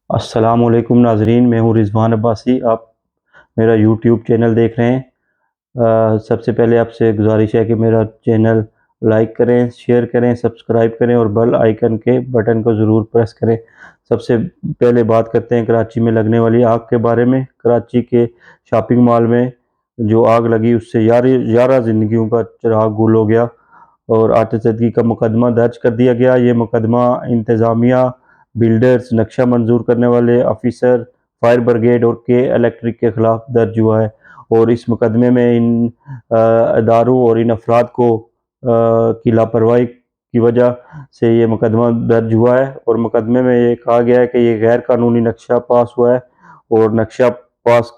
السلام علیکم ناظرین، میں ہوں رضوان عباسی۔ آپ میرا یوٹیوب چینل دیکھ رہے ہیں۔ سب سے پہلے آپ سے گزارش ہے کہ میرا چینل لائک کریں، شیئر کریں، سبسکرائب کریں اور بیل آئیکن کے بٹن کو ضرور پریس کریں۔ سب سے پہلے بات کرتے ہیں کراچی میں لگنے والی آگ کے بارے میں۔ کراچی کے شاپنگ مال میں جو آگ لگی اس سے 11 زندگیوں کا چراغ گل ہو گیا اور آتش زدگی کا مقدمہ درج کر دیا گیا۔ یہ مقدمہ انتظامیہ، بلڈرز، نقشہ منظور کرنے والے آفیسر، فائر بریگیڈ اور کے الیکٹرک کے خلاف درج ہوا ہے، اور اس مقدمے میں ان اداروں اور ان افراد کی لاپرواہی کی وجہ سے یہ مقدمہ درج ہوا ہے، اور مقدمے میں یہ کہا گیا ہے کہ یہ غیر قانونی نقشہ پاس ہوا ہے، اور نقشہ پاس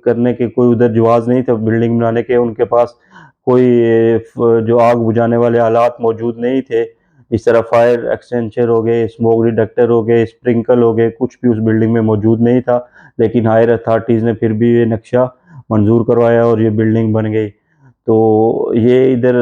کرنے کے کوئی ادھر جواز نہیں تھا بلڈنگ بنانے کے، ان کے پاس کوئی جو آگ بجھانے والے آلات موجود نہیں تھے۔ اس طرح فائر ایکسٹینشر ہو گئے، اسموک ڈیٹیکٹر ہو گئے، اسپرنکل ہو گئے، کچھ بھی اس بلڈنگ میں موجود نہیں تھا، لیکن ہائر اتھارٹیز نے پھر بھی یہ نقشہ منظور کروایا اور یہ بلڈنگ بن گئی۔ تو یہ ادھر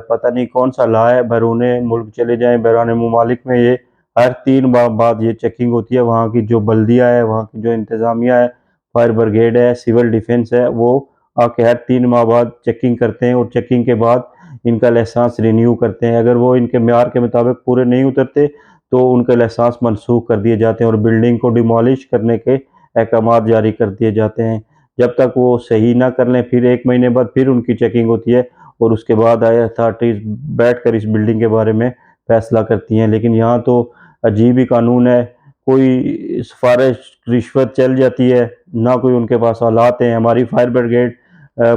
پتہ نہیں کون سا لا ہے، بیرون ملک چلے جائیں، بیرون ممالک میں یہ ہر 3 ماہ بعد یہ چیکنگ ہوتی ہے۔ وہاں کی جو بلدیہ ہے، وہاں کی جو انتظامیہ ہے، فائر بریگیڈ ہے، سول ڈیفنس ہے، وہ آ کے ہر 3 ماہ بعد چیکنگ کرتے ہیں، اور چیکنگ کے بعد ان کا لائسنس رینیو کرتے ہیں۔ اگر وہ ان کے معیار کے مطابق پورے نہیں اترتے تو ان کے لائسنس منسوخ کر دیے جاتے ہیں اور بلڈنگ کو ڈیمالش کرنے کے احکامات جاری کر دیے جاتے ہیں۔ جب تک وہ صحیح نہ کر لیں، پھر 1 مہینے بعد پھر ان کی چیکنگ ہوتی ہے، اور اس کے بعد اتھارٹیز بیٹھ کر اس بلڈنگ کے بارے میں فیصلہ کرتی ہیں۔ لیکن یہاں تو عجیب ہی قانون ہے، کوئی سفارش رشوت چل جاتی ہے، نہ کوئی ان کے پاس آلات ہیں۔ ہماری فائر بریگیڈ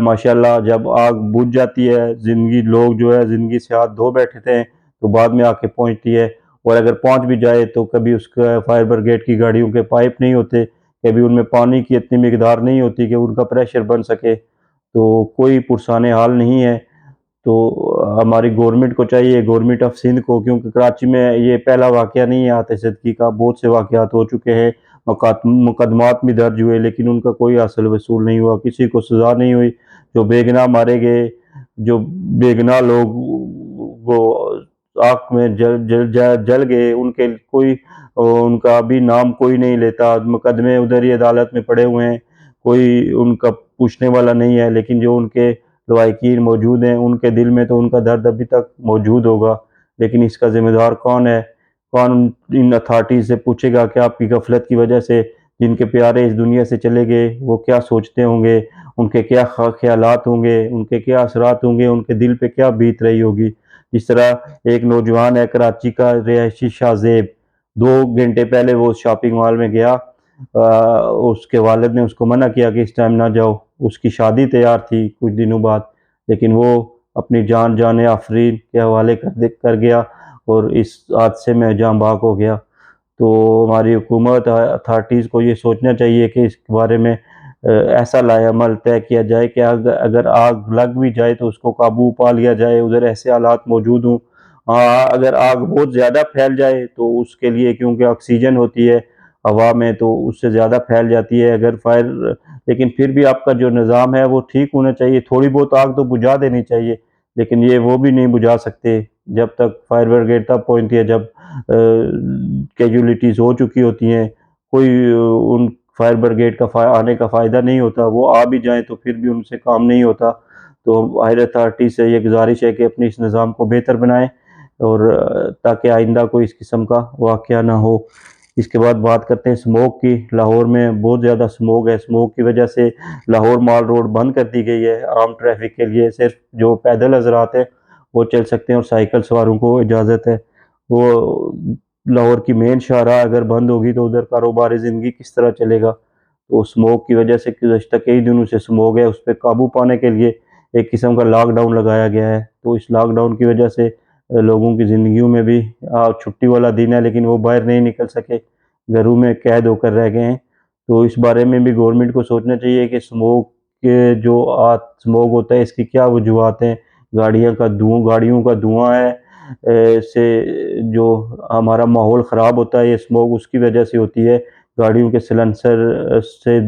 ماشاءاللہ جب آگ بجھ جاتی ہے، لوگ جو ہے زندگی سے ہاتھ دھو بیٹھتے ہیں تو بعد میں آ کے پہنچتی ہے، اور اگر پہنچ بھی جائے تو کبھی اس کا فائر بریگیڈ کی گاڑیوں کے پائپ نہیں ہوتے، کبھی ان میں پانی کی اتنی مقدار نہیں ہوتی کہ ان کا پریشر بن سکے، تو کوئی پرسان حال نہیں ہے۔ تو ہماری گورنمنٹ کو چاہیے، گورنمنٹ آف سندھ کو، کیونکہ کراچی میں یہ پہلا واقعہ نہیں ہے آتش زدگی کا، بہت سے واقعات ہو چکے ہیں، مقدمات بھی درج ہوئے، لیکن ان کا کوئی حاصل وصول نہیں ہوا، کسی کو سزا نہیں ہوئی۔ جو بے گناہ مارے گئے، جو بے گناہ لوگ وہ آگ میں جل گئے، ان کا ابھی نام کوئی نہیں لیتا، مقدمے ادھر ہی عدالت میں پڑے ہوئے ہیں، کوئی ان کا پوچھنے والا نہیں ہے، لیکن جو ان کے لواحقین موجود ہیں ان کے دل میں تو ان کا درد ابھی تک موجود ہوگا۔ لیکن اس کا ذمہ دار کون ہے؟ کون ان اتھارٹیز سے پوچھے گا کہ آپ کی غفلت کی وجہ سے جن کے پیارے اس دنیا سے چلے گئے وہ کیا سوچتے ہوں گے، ان کے کیا خیالات ہوں گے، ان کے کیا اثرات ہوں گے، ان کے دل پہ کیا بیت رہی ہوگی؟ جس طرح ایک نوجوان ہے کراچی کا، رہائشی شاہ زیب، 2 گھنٹے پہلے وہ شاپنگ مال میں گیا، اس کے والد نے اس کو منع کیا کہ اس ٹائم نہ جاؤ، اس کی شادی تیار تھی کچھ دنوں بعد، لیکن وہ اپنی جان آفرین کے حوالے کر گیا اور اس حادثے میں جاں بحق ہو گیا۔ تو ہماری حکومت اتھارٹیز کو یہ سوچنا چاہیے کہ اس کے بارے میں ایسا لائحہ عمل طے کیا جائے کہ اگر آگ لگ بھی جائے تو اس کو قابو پا لیا جائے، ادھر ایسے حالات موجود ہوں۔ اگر آگ بہت زیادہ پھیل جائے تو اس کے لیے، کیونکہ آکسیجن ہوتی ہے ہوا میں تو اس سے زیادہ پھیل جاتی ہے، لیکن پھر بھی آپ کا جو نظام ہے وہ ٹھیک ہونا چاہیے۔ تھوڑی بہت آگ تو بجھا دینی چاہیے، لیکن یہ وہ بھی نہیں بجھا سکتے جب تک فائر بریگیڈ تب پہنچتی ہے جب کیجولیٹیز ہو چکی ہوتی ہیں، کوئی ان فائر بریگیڈ کا آنے کا فائدہ نہیں ہوتا، وہ آ بھی جائیں تو پھر بھی ان سے کام نہیں ہوتا۔ تو ہائر اتھارٹی سے یہ گزارش ہے کہ اپنے اس نظام کو بہتر بنائیں، اور تاکہ آئندہ کوئی اس قسم کا واقعہ نہ ہو۔ اس کے بعد بات کرتے ہیں سموک کی۔ لاہور میں بہت زیادہ سموک ہے، سموک کی وجہ سے لاہور مال روڈ بند کر دی گئی ہے عام ٹریفک کے لیے، صرف جو پیدل حضرات ہیں وہ چل سکتے ہیں اور سائیکل سواروں کو اجازت ہے۔ وہ لاہور کی مین شاہراہ اگر بند ہوگی تو ادھر کاروبار زندگی کس طرح چلے گا؟ تو سموک کی وجہ سے گزشتہ کئی دنوں سے سموک ہے، اس پہ قابو پانے کے لیے ایک قسم کا لاک ڈاؤن لگایا گیا ہے۔ تو اس لاک ڈاؤن کی وجہ سے لوگوں کی زندگیوں میں بھی چھٹی والا دن ہے لیکن وہ باہر نہیں نکل سکے، گھروں میں قید ہو کر رہ گئے ہیں۔ تو اس بارے میں بھی گورنمنٹ کو سوچنا چاہیے کہ سموک سموک ہوتا ہے، اس کی کیا وجوہات ہیں۔ گاڑیوں کا دھواں ہے، سے جو ہمارا ماحول خراب ہوتا ہے، یہ سموک اس کی وجہ سے ہوتی ہے۔ گاڑیوں کے سلنسر سے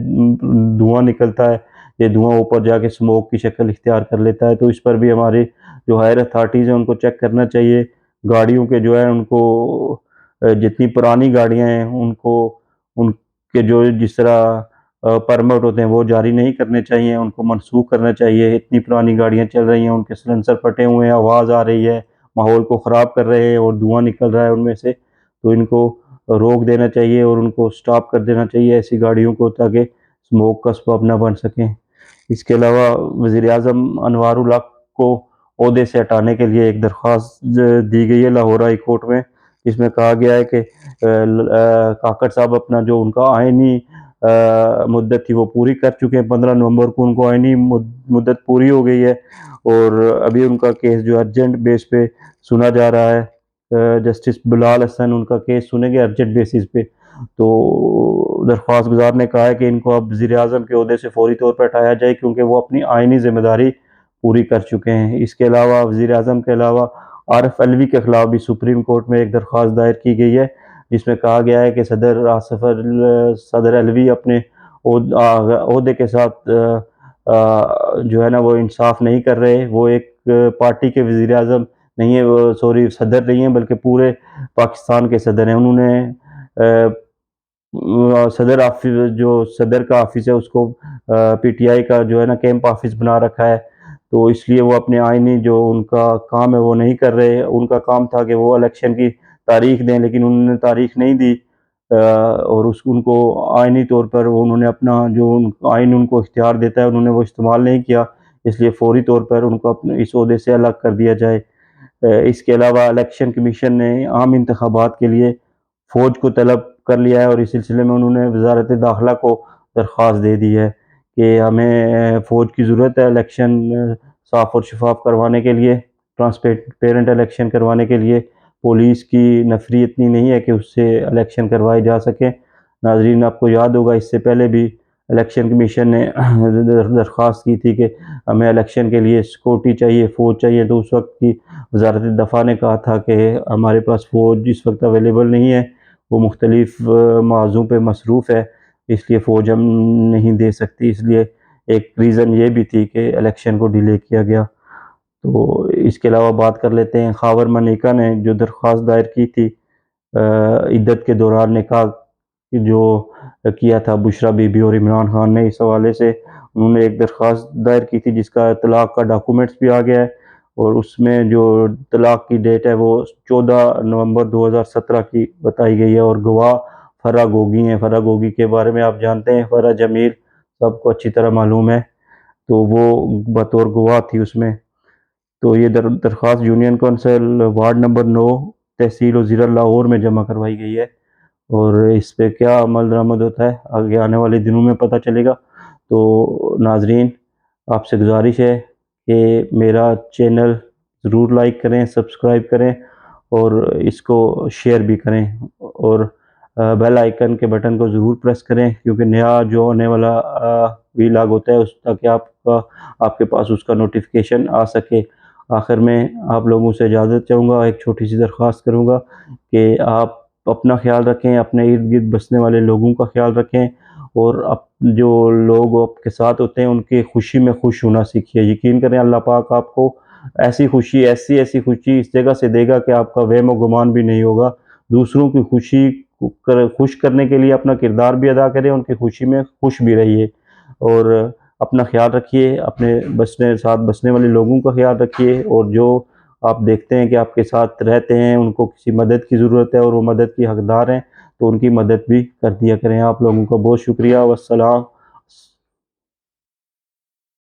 دھواں نکلتا ہے، یہ دھواں اوپر جا کے سموک کی شکل اختیار کر لیتا ہے۔ تو اس پر بھی ہماری جو ہائر اتھارٹیز ہیں ان کو چیک کرنا چاہیے۔ گاڑیوں کے جو ہے ان کو جتنی پرانی گاڑیاں ہیں ان کے جو جس طرح پرمٹ ہوتے ہیں وہ جاری نہیں کرنے چاہیے، ان کو منسوخ کرنا چاہیے۔ اتنی پرانی گاڑیاں چل رہی ہیں، ان کے سلنسر پھٹے ہوئے ہیں، آواز آ رہی ہے، ماحول کو خراب کر رہے ہیں اور دھواں نکل رہا ہے ان میں سے، تو ان کو روک دینا چاہیے اور ان کو سٹاپ کر دینا چاہیے ایسی گاڑیوں کو، تاکہ اسموک کا سبب نہ بن سکیں۔ اس کے علاوہ وزیر اعظم انوار الحق کو عہدے سے ہٹانے کے لیے ایک درخواست دی گئی ہے لاہور ہائی کورٹ میں، جس میں کہا گیا ہے کہ کاکڑ صاحب اپنا جو ان کا آئینی مدت تھی وہ پوری کر چکے ہیں۔ 15 نومبر کو ان کو آئینی مدت پوری ہو گئی ہے اور ابھی ان کا کیس جو ارجنٹ بیس پہ سنا جا رہا ہے۔ جسٹس بلال حسن ان کا کیس سنیں گے ارجنٹ بیسس پہ، تو درخواست گزار نے کہا ہے کہ ان کو اب وزیر اعظم کے عہدے سے فوری طور پر ہٹایا جائے، کیونکہ وہ اپنی آئینی ذمہ داری پوری کر چکے ہیں۔ اس کے علاوہ وزیر اعظم کے علاوہ عارف علوی کے خلاف بھی سپریم کورٹ میں ایک درخواست دائر کی گئی ہے، جس میں کہا گیا ہے کہ صدر علوی اپنے عہدے کے ساتھ جو ہے نا وہ انصاف نہیں کر رہے۔ وہ ایک پارٹی کے وزیر اعظم نہیں ہے، وہ صدر نہیں ہیں، بلکہ پورے پاکستان کے صدر ہیں۔ انہوں نے صدر کا آفس ہے اس کو پی ٹی آئی کا جو ہے نا کیمپ آفس بنا رکھا ہے، تو اس لیے وہ اپنے آئینی جو ان کا کام ہے وہ نہیں کر رہے۔ ان کا کام تھا کہ وہ الیکشن کی تاریخ دیں، لیکن انہوں نے تاریخ نہیں دی اور ان کو آئینی طور پر انہوں نے اپنا جو آئین ان کو اختیار دیتا ہے انہوں نے وہ استعمال نہیں کیا، اس لیے فوری طور پر ان کو اپنے اس عہدے سے الگ کر دیا جائے۔ اس کے علاوہ الیکشن کمیشن نے عام انتخابات کے لیے فوج کو طلب کر لیا ہے اور اس سلسلے میں انہوں نے وزارت داخلہ کو درخواست دے دی ہے کہ ہمیں فوج کی ضرورت ہے الیکشن صاف اور شفاف کروانے کے لیے، ٹرانسپیرنٹ الیکشن کروانے کے لیے۔ پولیس کی نفری اتنی نہیں ہے کہ اس سے الیکشن کروائے جا سکیں۔ ناظرین، آپ کو یاد ہوگا اس سے پہلے بھی الیکشن کمیشن نے درخواست کی تھی کہ ہمیں الیکشن کے لیے سیکورٹی چاہیے، فوج چاہیے، تو اس وقت کی وزارت دفاع نے کہا تھا کہ ہمارے پاس فوج اس وقت اویلیبل نہیں ہے، وہ مختلف موضوع پہ مصروف ہے، اس لیے فوج ہم نہیں دے سکتی۔ اس لیے ایک ریزن یہ بھی تھی کہ الیکشن کو ڈیلے کیا گیا۔ تو اس کے علاوہ بات کر لیتے ہیں خاور منیکا نے جو درخواست دائر کی تھی عدت کے دوران نکاح جو کیا تھا بشرا بی بی اور عمران خان نے، اس حوالے سے انہوں نے ایک درخواست دائر کی تھی جس کا طلاق کا ڈاکومنٹس بھی آ گیا ہے، اور اس میں جو طلاق کی ڈیٹ ہے وہ 14 نومبر 2017 کی بتائی گئی ہے، اور گواہ فرح گوگی ہیں۔ فرح گوگی کے بارے میں آپ جانتے ہیں، فرح جمیل سب کو اچھی طرح معلوم ہے، تو وہ بطور گواہ تھی اس میں۔ تو یہ درخواست یونین کونسل وارڈ نمبر 9 تحصیل و ضلع لاہور میں جمع کروائی گئی ہے، اور اس پہ کیا عمل درآمد ہوتا ہے آگے آنے والے دنوں میں پتہ چلے گا۔ تو ناظرین، آپ سے گزارش ہے کہ میرا چینل ضرور لائک کریں، سبسکرائب کریں اور اس کو شیئر بھی کریں، اور بیل آئیکن کے بٹن کو ضرور پریس کریں، کیونکہ نیا جو ہونے والا ویلاگ ہوتا ہے اس تاکہ آپ کے پاس اس کا نوٹیفیکیشن آ سکے۔ آخر میں آپ لوگوں سے اجازت چاہوں گا، ایک چھوٹی سی درخواست کروں گا کہ آپ اپنا خیال رکھیں، اپنے ارد گرد بسنے والے لوگوں کا خیال رکھیں، اور جو لوگ آپ کے ساتھ ہوتے ہیں ان کی خوشی میں خوش ہونا سیکھیے۔ یقین کریں اللہ پاک آپ کو ایسی خوشی ایسی خوشی اس جگہ سے دے گا کہ آپ کا وہم و گمان بھی نہیں ہوگا۔ دوسروں کی خوشی خوش کرنے کے لیے اپنا کردار بھی ادا کریں، ان کی خوشی میں خوش بھی رہیے، اور اپنا خیال رکھیے، اپنے ساتھ بسنے والے لوگوں کا خیال رکھیے، اور جو آپ دیکھتے ہیں کہ آپ کے ساتھ رہتے ہیں ان کو کسی مدد کی ضرورت ہے اور وہ مدد کی حقدار ہیں، تو ان کی مدد بھی کر دیا کریں۔ آپ لوگوں کا بہت شکریہ، والسلام